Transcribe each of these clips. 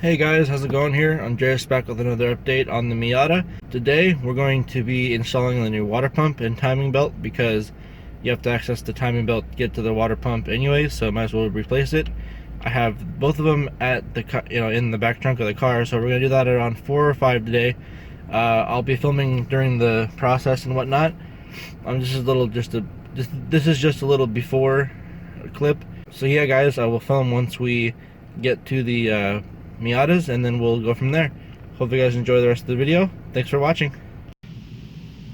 Hey guys, how's it going here? Andreas back with another update on the Miata. Today we're going to be installing the new water pump and timing belt because you have to access the timing belt to get to the water pump anyway, so might as well replace it. I have both of them at the in the back trunk of the car, so we're gonna do that around 4 or 5 today. I'll be filming during the process and whatnot. This is just a little before clip. So yeah, guys, I will film once we get to the Miatas, and then we'll go from there. Hope you guys enjoy the rest of the video. Thanks for watching.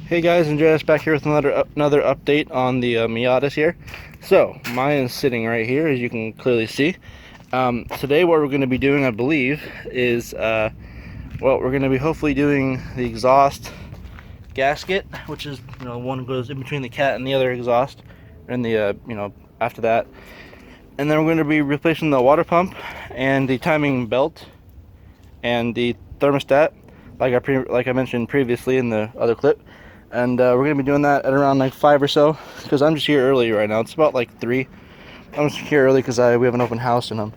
Hey guys, Andreas back here with another update on the Miatas here. So mine is sitting right here, as you can clearly see. Today what we're going to be doing, I believe, is well, we're going to be hopefully doing the exhaust gasket, which is, one goes in between the cat and the other exhaust, and the after that. And then we're going to be replacing the water pump and the timing belt and the thermostat, like I mentioned previously in the other clip. And we're going to be doing that at around like 5 or so, because I'm just here early right now. It's about like 3. I'm just here early because we have an open house and I'm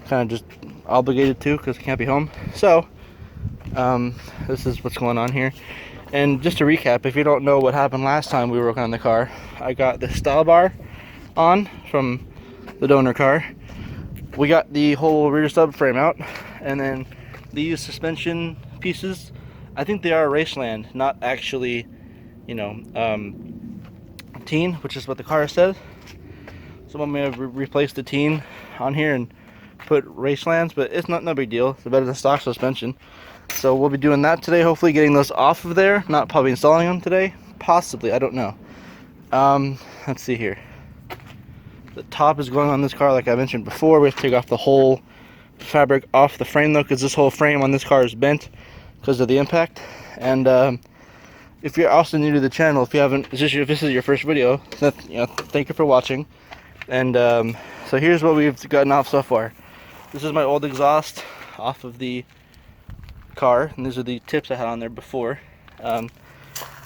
kind of just obligated to, because I can't be home. So this is what's going on here. And just to recap, if you don't know what happened last time we were working on the car, I got the style bar on from the donor car. We got the whole rear subframe out, and then these suspension pieces, I think they are Raceland, not actually, teen, which is what the car says. So I'm gonna replace the teen on here and put Racelands, but it's no big deal. It's better than stock suspension. So we'll be doing that today, hopefully getting those off of there. Not probably installing them today, possibly, I don't know. Let's see here. The top is going on this car, like I mentioned before. We have to take off the whole fabric off the frame though, because this whole frame on this car is bent because of the impact. And if you're also new to the channel, if this is your first video, thank you for watching. And so here's what we've gotten off so far. This is my old exhaust off of the car, and these are the tips I had on there before. And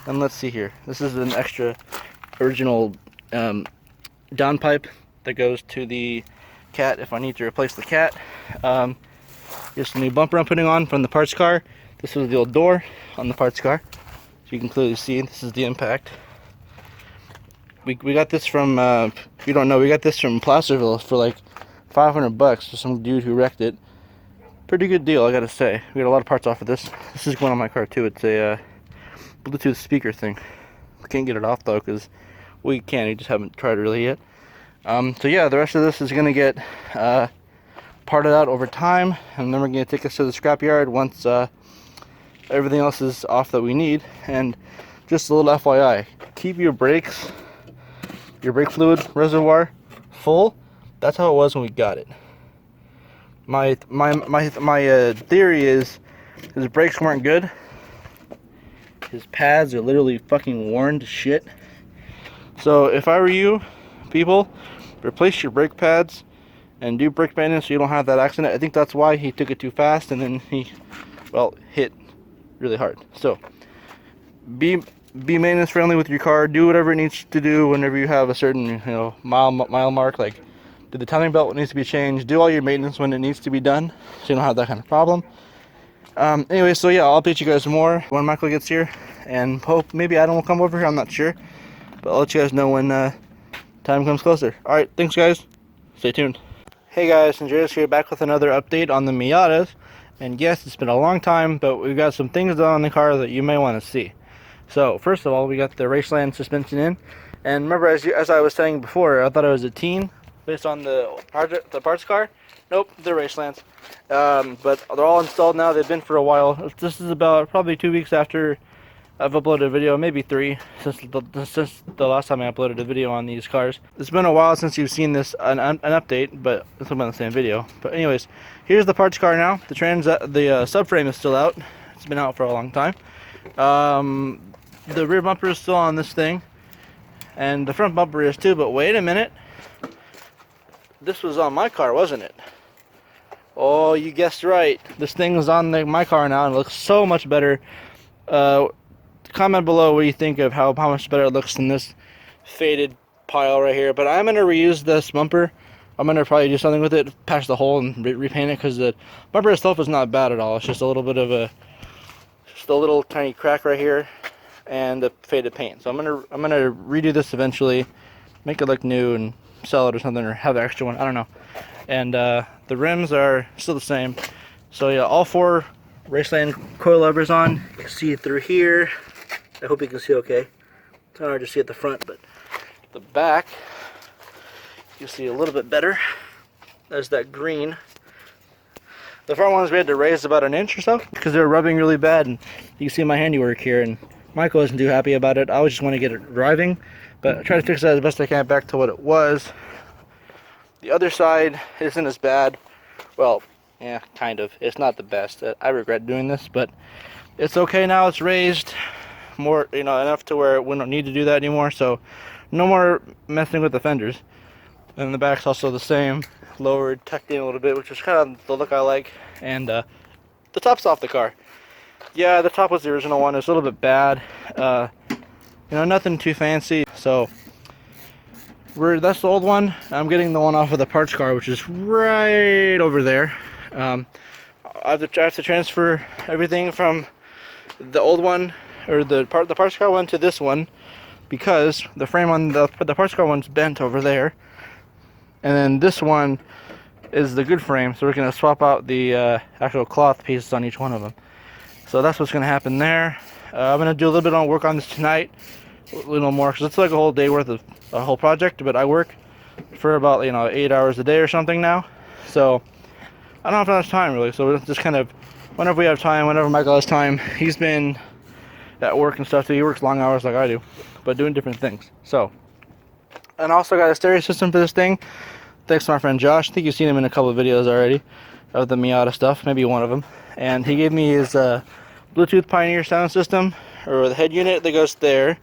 let's see here. This is an extra original downpipe that goes to the cat if I need to replace the cat. Here's a new bumper I'm putting on from the parts car. This was the old door on the parts car, so you can clearly see this is the impact. We got this from if you don't know, we got this from Placerville for like $500 for some dude who wrecked it. Pretty good deal, I gotta say. We got a lot of parts off of this. This is going on my car too. It's a Bluetooth speaker thing. We can't get it off though, because we can, we just haven't tried it really yet. So yeah, the rest of this is going to get parted out over time, and then we're going to take us to the scrapyard once everything else is off that we need. And just a little FYI, keep your brake fluid reservoir full. That's how it was when we got it. My theory is his brakes weren't good. His pads are literally fucking worn to shit. So if I were you, people, replace your brake pads and do brake maintenance so you don't have that accident. I think that's why he took it too fast, and then he, well, hit really hard. So be maintenance friendly with your car. Do whatever it needs to do whenever you have a certain mile mark. Like, do the timing belt needs to be changed. Do all your maintenance when it needs to be done, so you don't have that kind of problem. Anyway, so yeah, I'll update you guys more when Michael gets here, and hope maybe Adam will come over here. I'm not sure. But I'll let you guys know when time comes closer. Alright, thanks guys. Stay tuned. Hey guys, Andreas here, back with another update on the Miatas. And yes, it's been a long time, but we've got some things done on the car that you may want to see. So, first of all, we got the Raceland suspension in. And remember, as I was saying before, I thought it was a teen based on the parts car. Nope, they're Racelands. But they're all installed now. They've been for a while. This is about probably 2 weeks after I've uploaded a video, maybe 3, since the last time I uploaded a video on these cars. It's been a while since you've seen this an update, but it's about the same video. But anyways, here's the parts car now. The subframe is still out. It's been out for a long time. The rear bumper is still on this thing, and the front bumper is too. But wait a minute, this was on my car, wasn't it? Oh, you guessed right. This thing is on my car now, and it looks so much better. Comment below what you think of how much better it looks than this faded pile right here. But I'm going to reuse this bumper I'm gonna probably do something with it, patch the hole and repaint it, because the bumper itself is not bad at all. It's just a little bit of just a little tiny crack right here, and the faded paint. So I'm gonna redo this eventually, make it look new and sell it or something, or have an extra one. I don't know. And the rims are still the same. So yeah, all 4 Raceland coil levers on. You can see it through here. I hope you can see okay. It's hard to see at the front, but the back you see a little bit better. There's that green. The front ones we had to raise about an inch or so because they were rubbing really bad, and you can see my handiwork here, and Michael isn't too happy about it. I always just want to get it driving, but I try to fix that as best I can back to what it was. The other side isn't as bad. Well, yeah, kind of. It's not the best. I regret doing this, but it's okay now. It's raised more, you know, enough to where we don't need to do that anymore. So no more messing with the fenders. And the back's also the same, lowered, tucked in a little bit, which is kind of the look I like. And the top's off the car. Yeah, the top was the original one. It's a little bit bad. You know, nothing too fancy. So that's the old one. I'm getting the one off of the parts car, which is right over there. I have to transfer everything from the old one, or the parts car one, to this one, because the frame on the parts car one's bent over there, and then this one is the good frame. So we're gonna swap out the actual cloth pieces on each one of them. So that's what's gonna happen there. I'm gonna do a little bit of work on this tonight, a little more, because it's like a whole day worth of a whole project. But I work for about 8 hours a day or something now, so I don't have that much time really. So it's just kind of whenever we have time, whenever Michael has time. He's been at work and stuff too. He works long hours like I do, but doing different things. So, and I also got a stereo system for this thing, thanks to my friend Josh. I think you've seen him in a couple of videos already of the Miata stuff, maybe one of them. And he gave me his Bluetooth Pioneer sound system, or the head unit that goes there,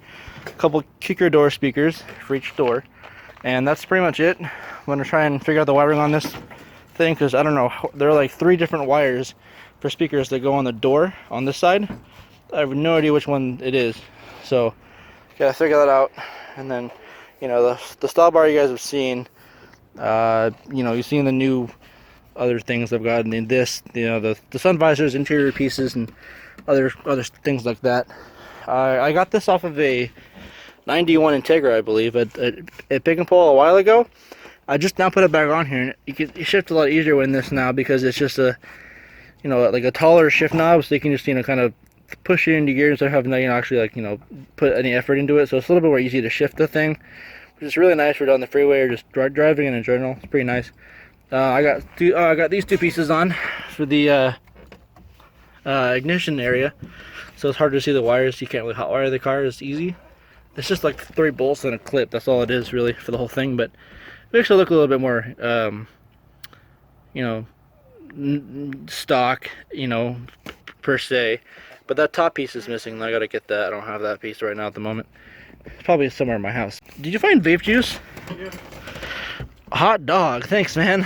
a couple kicker door speakers for each door, and that's pretty much it. I'm gonna try and figure out the wiring on this thing, because I don't know, there are like 3 different wires for speakers that go on the door on this side. I have no idea which one it is, so gotta figure that out. And then, the stall bar you guys have seen, you've seen the new other things I've got in this, the sun visors, interior pieces, and other things like that. I got this off of a 91 Integra, I believe, at Pick and Pull a while ago. I just now put it back on here, and you shift a lot easier with this now, because it's just a, like a taller shift knob, so you can just, kind of push it into gear instead of having to, actually, put any effort into it. So it's a little bit more easy to shift the thing, which is really nice for down the freeway or just driving in general. It's pretty nice. I got these 2 pieces on for the ignition area, so it's hard to see the wires. You can't really hotwire the car. It's easy. It's just like 3 bolts and a clip. That's all it is really for the whole thing, but it makes it look a little bit more, stock, per se. But that top piece is missing. I gotta get that. I don't have that piece right now at the moment. It's probably somewhere in my house. Did you find vape juice? Yeah. Hot dog. Thanks, man.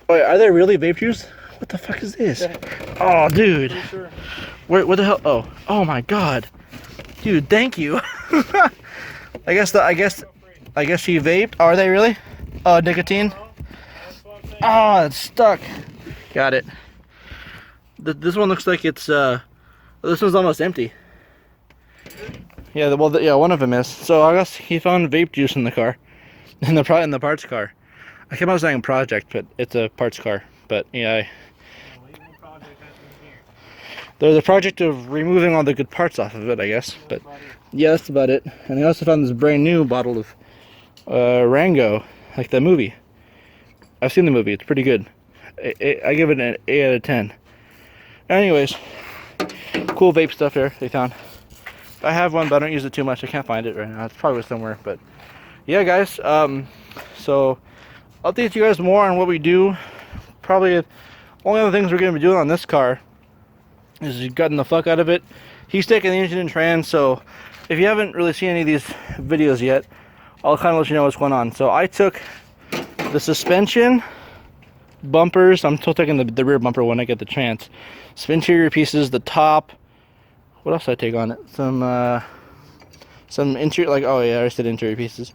Wait, are there really vape juice? What the fuck is this? Oh, dude. Sure. Where the hell? Oh my God, dude. Thank you. I guess she vaped. Oh, are they really? Oh, nicotine. Oh, it's stuck. Got it. This one looks like it's this one's almost empty. Yeah, one of them is. So I guess he found vape juice in the car, in the parts car. I kept on saying project, but it's a parts car. But yeah, there's a project of removing all the good parts off of it, I guess. But yeah, that's about it. And I also found this brand new bottle of Rango, like the movie. I've seen the movie. It's pretty good. I give it an 8 out of 10. Anyways, cool vape stuff here they found. I have one, but I don't use it too much. I can't find it right now. It's probably somewhere. But yeah, guys. So I'll update you guys more on what we do. Probably the only other things we're going to be doing on this car is gutting the fuck out of it. He's taking the engine and trans. So if you haven't really seen any of these videos yet, I'll kind of let you know what's going on. So I took the suspension, bumpers. I'm still taking the rear bumper when I get the chance. Some interior pieces, the top. What else did I take on it? Some interior, oh yeah, I said interior pieces.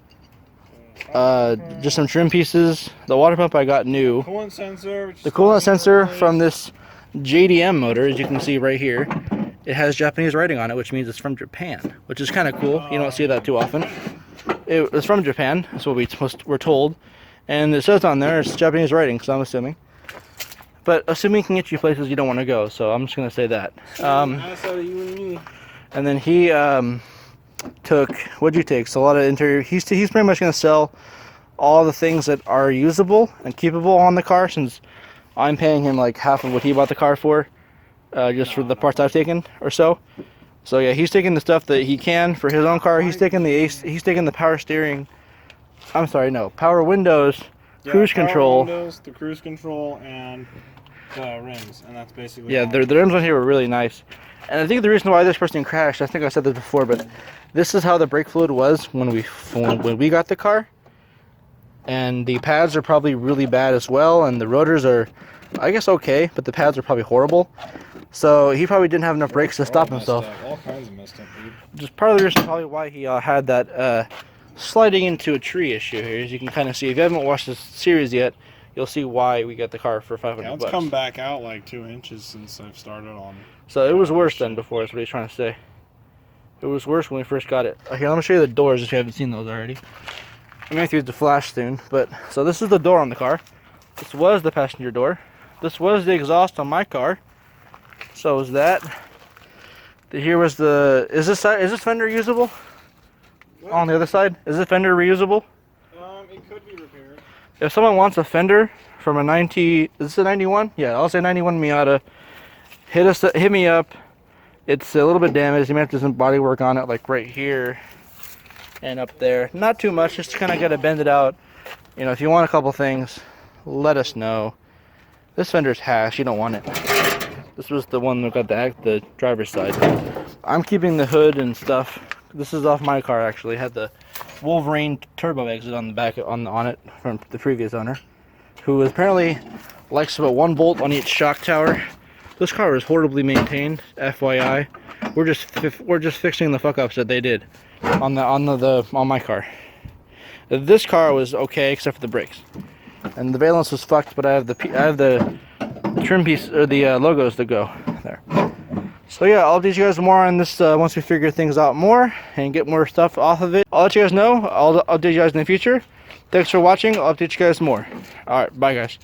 Just some trim pieces. The water pump I got new. Coolant sensor. The coolant sensor from this JDM motor, as you can see right here, it has Japanese writing on it, which means it's from Japan, which is kind of cool. You don't see that too often. It's from Japan. That's what we're told. And it says on there it's Japanese writing, so I'm assuming. But assuming can get you places you don't want to go, so I'm just going to say that. And then he took, what'd you take? So a lot of interior. He's pretty much going to sell all the things that are usable and keepable on the car, since I'm paying him like half of what he bought the car for, just for the parts I've taken or so. So yeah, he's taking the stuff that he can for his own car. He's taking the he's taking the power steering. I'm sorry, no, power windows, cruise control. Windows, the cruise control, and the rims, and that's basically. Yeah, the rims on here were really nice. And I think the reason why this person crashed, I think I said this before, but this is how the brake fluid was when we got the car. And the pads are probably really bad as well, and the rotors are, I guess, okay, but the pads are probably horrible. So he probably didn't have enough brakes to stop himself. All kinds of messed up, dude. Just part of the reason probably why he had that sliding into a tree issue here. As you can kind of see, if you haven't watched this series yet, you'll see why we got the car for 500 bucks. It's come back out like 2 inches since I've started on. So it was worse than before, is what he's trying to say. It was worse when we first got it. Okay, let me show you the doors if you haven't seen those already. I'm going to use the flash soon, but so this is the door on the car. This was the passenger door. This was the exhaust on my car. So is that. Here was the. Is this fender usable? What? On the other side, is this fender reusable? It could be repaired. If someone wants a fender from a 90, is this a 91? Yeah, I'll say 91 Miata. Hit me up. It's a little bit damaged. You might have to do some body work on it, like right here and up there. Not too much, just kind of got to bend it out. You know, if you want a couple things, let us know. This fender's hash, you don't want it. This was the one that got the driver's side. I'm keeping the hood and stuff. This is off my car, actually. It had the Wolverine turbo exit on the back on it from the previous owner, who apparently likes to put 1 bolt on each shock tower. This car is horribly maintained, FYI. We're just fixing the fuck ups that they did on my car. This car was okay except for the brakes, and the valence was fucked. But I have the trim piece, or the logos to go there. So yeah, I'll update you guys more on this once we figure things out more and get more stuff off of it. I'll let you guys know. I'll update you guys in the future. Thanks for watching. I'll update you guys more. All right, bye guys.